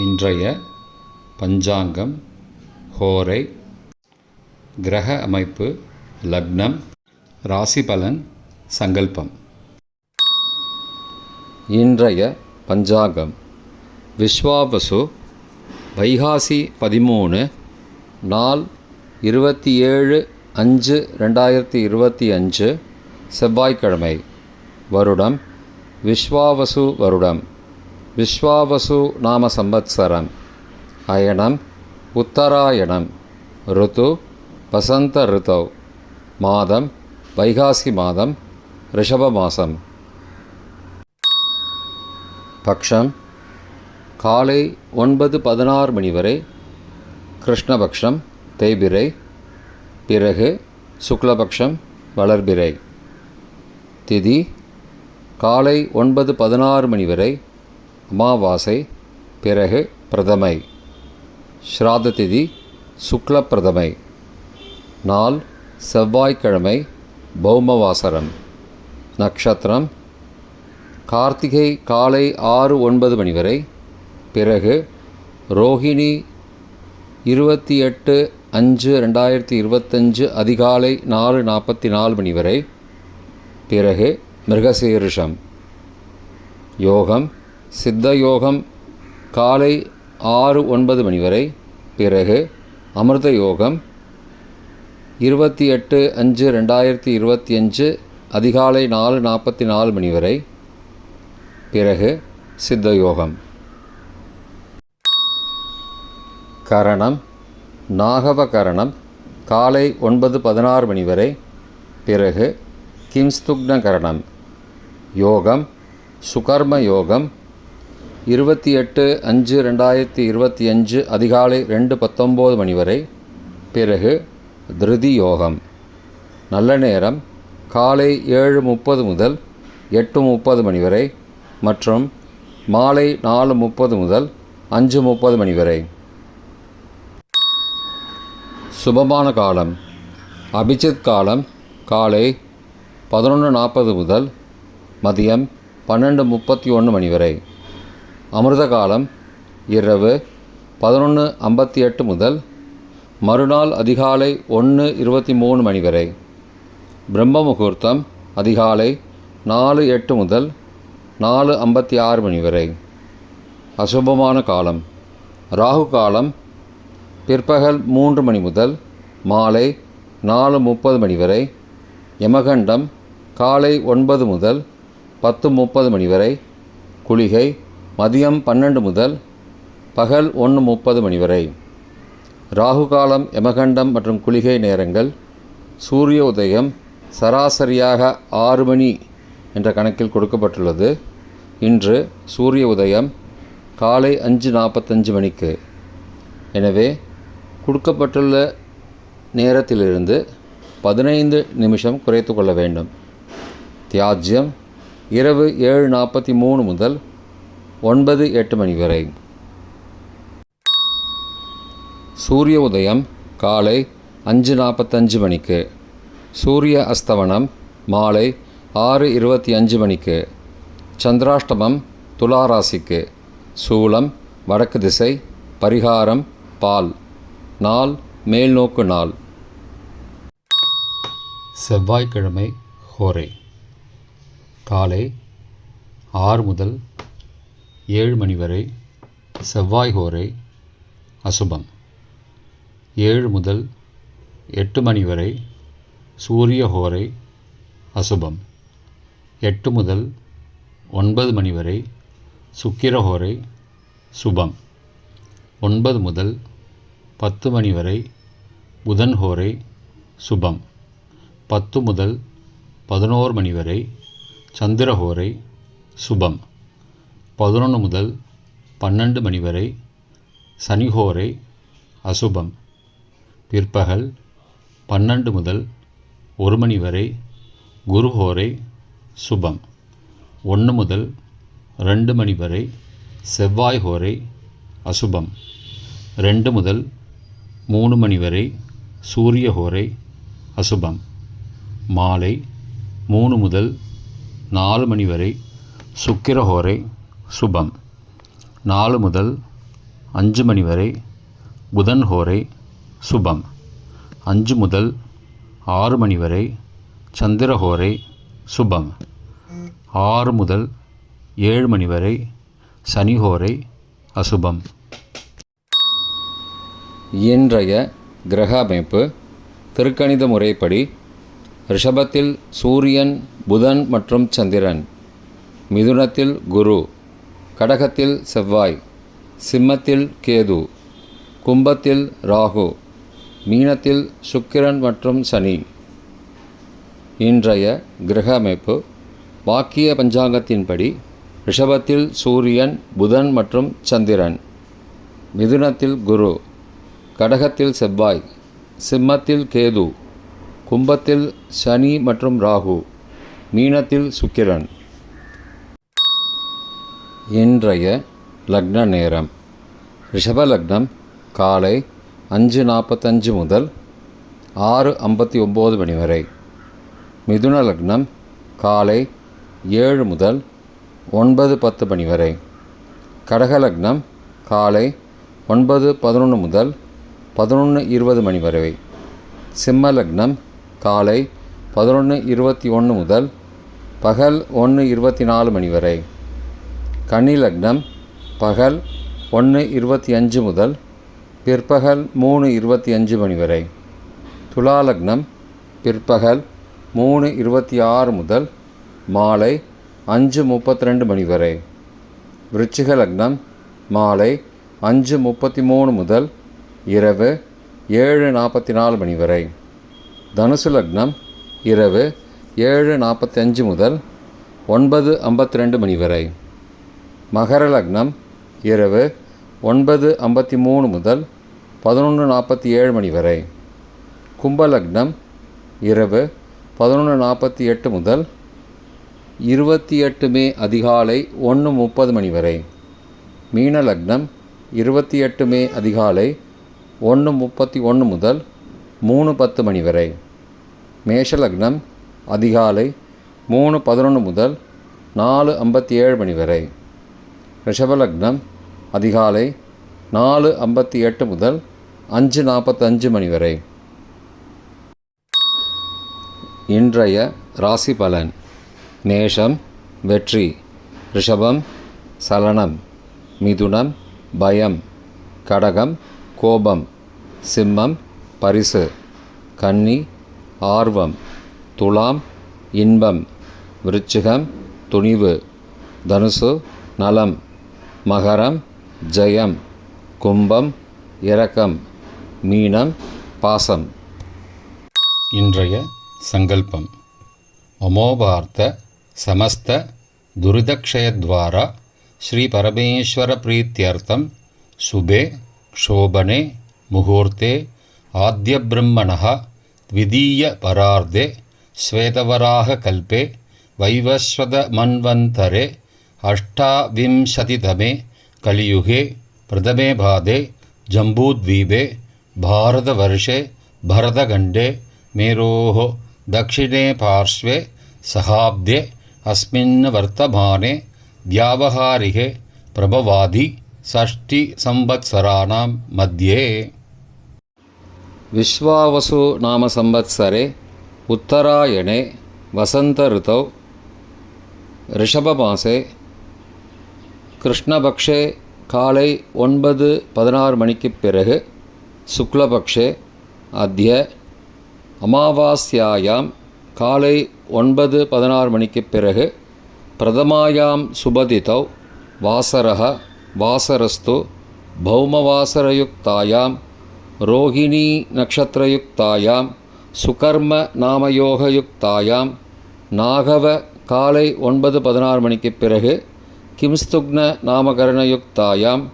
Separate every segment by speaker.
Speaker 1: இன்றைய பஞ்சாங்கம், ஹோரை, கிரக அமைப்பு, லக்னம், ராசி பலன், சங்கல்பம். இன்றைய பஞ்சாங்கம் விஸ்வாவசு, வைகாசி 13, நாள் 27/5/2025, செவ்வாய்க்கிழமை. வருடம் விஸ்வாவசு வருடம். விஸ்வாவசு நாம சம்பத்சரம். அயனம் உத்தராயணம். ருத்து வசந்த ருத்தவ். மாதம் வைகாசி மாதம், ரிஷப மாதம். பக்ஷம் காலை 9:16 மணி வரை கிருஷ்ணபக்ஷம் தேய்பிரை, பிறகு சுக்லபக்ஷம் வளர்பிறை. திதி காலை 9:16 மணி வரை அமாவாசை, பிறகு பிரதமை. ஸ்ராத்த திதி சுக்ல பிரதமை. நாள் செவ்வாய்க்கிழமை, பௌமவாசரம். நக்ஷத்திரம் கார்த்திகை காலை 6:09 மணி வரை, பிறகு ரோஹிணி 28/5/2025 அதிகாலை 4:44 மணி வரை, பிறகு மிருகசீரிஷம். யோகம் சித்த யோகம் காலை 6:09 மணி வரை, பிறகு அமிர்த யோகம் 28/5/2025 அதிகாலை 4:44 மணி வரை, பிறகு சித்த யோகம். கரணம் நாகவகரணம் காலை 9:16 மணி வரை, பிறகு கிம்ஸ்துக்ன கரணம். யோகம் சுகர்ம யோகம் 28/5/2025 அதிகாலை 2:19 மணி வரை, பிறகு திருதி யோகம். நல்ல நேரம் காலை 7:30 முதல் 8:30 மணி வரை மற்றும் மாலை 4:30 முதல் 5:30 மணி வரை. சுபமான காலம் அபிஜித் காலம் காலை 11:40 முதல் மதியம் 12:31 மணி வரை. அமிர்த காலம் இரவு 11:58 முதல் மறுநாள் அதிகாலை 1:23 மணி வரை. பிரம்ம முகூர்த்தம் அதிகாலை 4:08 முதல் 4:56 மணி வரை. அசுபமான காலம் ராகு காலம் பிற்பகல் 3 மணி முதல் மாலை 4:30 மணி வரை. யமகண்டம் காலை 9 முதல் 10:30 மணி வரை. குளிகை மதியம் 12 முதல் பகல் 1:30 மணி வரை. ராகு காலம், யமகண்டம் மற்றும் குளிகை நேரங்கள்: சூரிய உதயம் சராசரியாக 6 மணி என்ற கணக்கில் கொடுக்கப்பட்டுள்ளது. இன்று சூரிய உதயம் காலை 5:45 மணிக்கு. எனவே கொடுக்கப்பட்டுள்ள நேரத்திலிருந்து 15 நிமிஷம் குறைத்து கொள்ள வேண்டும். தியாஜ்யம் இரவு 7:43 முதல் 9:08 மணி வரை. சூரிய உதயம் காலை 5:45 மணிக்கு. சூரிய அஸ்தமனம் மாலை 6:25 மணிக்கு. சந்திராஷ்டமம் துலா ராசிக்கு. சூலம் வடக்கு திசை. பரிகாரம் பால். நாள் மேல்நோக்கு நாள். செவ்வாய்க்கிழமை ஹோரை காலை 6 முதல் 7 மணி வரை செவ்வாய் ஹோரை அசுபம். 7 முதல் 8 மணி வரை சூரிய ஹோரை அசுபம். 8 முதல் 9 மணி வரை சுக்கிர ஹோரை சுபம். 9 முதல் 10 மணி வரை புதன் ஹோரை சுபம். 10 முதல் 11 மணி வரை சந்திர ஹோரை சுபம். 11 முதல் 12 மணி வரை சனி ஹோரை அசுபம். பிற்பகல் 12 முதல் 1 மணி வரை குரு ஹோரை சுபம். 1 முதல் 2 மணி வரை செவ்வாய் ஹோரை அசுபம். 2 முதல் 3 மணி வரை சூரிய ஹோரை அசுபம். மாலை 3 முதல் 4 மணி வரை சுக்கிர ஹோரை சுபம். 4 முதல் 5 மணி வரை புதன் ஹோரை சுபம். 5 முதல் 6 மணி வரை சந்திர ஹோரை சுபம். 6 முதல் 7 மணி வரை சனி ஹோரை அசுபம். இன்றைய கிரக அமைப்பு திருக்கணித முறைப்படி ரிஷபத்தில் சூரியன், புதன் மற்றும் சந்திரன், மிதுனத்தில் குரு, கடகத்தில் செவ்வாய், சிம்மத்தில் கேது, கும்பத்தில் ராகு, மீனத்தில் சுக்கிரன் மற்றும் சனி. இன்றைய கிரக அமைப்பு வாக்கிய பஞ்சாங்கத்தின்படி ரிஷபத்தில் சூரியன், புதன் மற்றும் சந்திரன், மிதுனத்தில் குரு, கடகத்தில் செவ்வாய், சிம்மத்தில் கேது, கும்பத்தில் சனி மற்றும் ராகு, மீனத்தில் சுக்கிரன். இன்றைய லக்ன நேரம் ரிஷப லக்னம் காலை 5:45 முதல் 6:59 மணி வரை. மிதுன லக்னம் காலை 7 முதல் 9:10 மணி வரை. கடக லக்னம் காலை 9:11 முதல் 11:20 மணி வரை. சிம்ம லக்னம் காலை 11:21 முதல் பகல் 1:24 மணி வரை. கன்னி லக்னம் பகல் 1:25 முதல் பிற்பகல் 3:25 மணி வரை. துலா லக்னம் பிற்பகல் 3:26 முதல் மாலை 5:32 மணி வரை. விருச்சிக லக்னம் மாலை 5:33 முதல் இரவு 7:44 மணி வரை. தனுசு லக்னம் இரவு 7:45 முதல் 9:52 மணி வரை. மகர லக்னம் இரவு 9:53 முதல் 11:47 மணி வரை. கும்ப லக்னம் இரவு 11:48 முதல் 28 மே அதிகாலை 1:30 மணி வரை. மீன லக்னம் 28 மே அதிகாலை 1:31 முதல் 3:10 மணி வரை. மேஷ லக்னம் அதிகாலை 3:11 முதல் 4:57 மணி வரை. ரிஷப லக்னம் அதிகாலை 4:58 முதல் 5:45 மணி வரை. இன்றைய ராசி பலன். மேஷம் வெற்றி, ரிஷபம் சலனம், மிதுனம் பயம், கடகம் கோபம், சிம்மம் பரிசு, கன்னி ஆர்வம், துலாம் இன்பம், விருச்சிகம் துணிவு, தனுசு நலம், மகரம் ஜெயம், கும்பம் இரக்கம், மீனம் பாசம். இன்றைய சங்கல்பம். மமோபார்த்த சமஸ்த துரிதக்ஷயத்வாரா ஸ்ரீ பரமேஸ்வர பிரீத்யர்த்தம் சுபே க்ஷோபனே முகூர்த்தே ஆத்யப்ரம்மணः த்விதீய பரார்த்தே ஸ்வேதவராக கல்பே வைவஸ்வத மன்வந்தரே அஷ்டாவிம்சதிதமே கலியுகே பிரதமே பாதே ஜம்பூத்வீபே பாரதவர்ஷே பரதகண்டே மேரோः दक्षिणे पार्श्वे सहाब्दे अस्मिन् वर्तमाने व्यावहारिके प्रभवादि षष्टिसंवत्सराणां मध्ये. विश्वावसु नाम संवत्सरे उत्तरायणे वसंत ऋतौ ऋषभमासे कृष्णपक्षे काले 9:16 मणिक्कुப் பிறகு शुक्लपक्षे अद्य அமாவாஸ்யாயாம் காலை 9:16 மணிக்குப் பிறகு பிரதமாயாம் சுபதிதௌ வாசரः வாசரஸ்து பௌமவாசரயுக்தாயாம் ரோகிணி நக்ஷத்ரயுக்தாயாம் சுகர்ம நாமயோகயுக்தாயாம் நாகவ காலை 9:16 மணிக்குப் பிறகு கிம்ஸ்துக்ன நாமகரணயுக்தாயாம்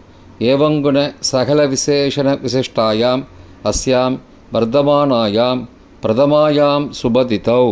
Speaker 1: ஏவங்குண சகல விசேஷண விசிஷ்டாயாம் அஸ்யாம் வர்தமானாயாம் பிரதமாயாம் சுபதிதௌ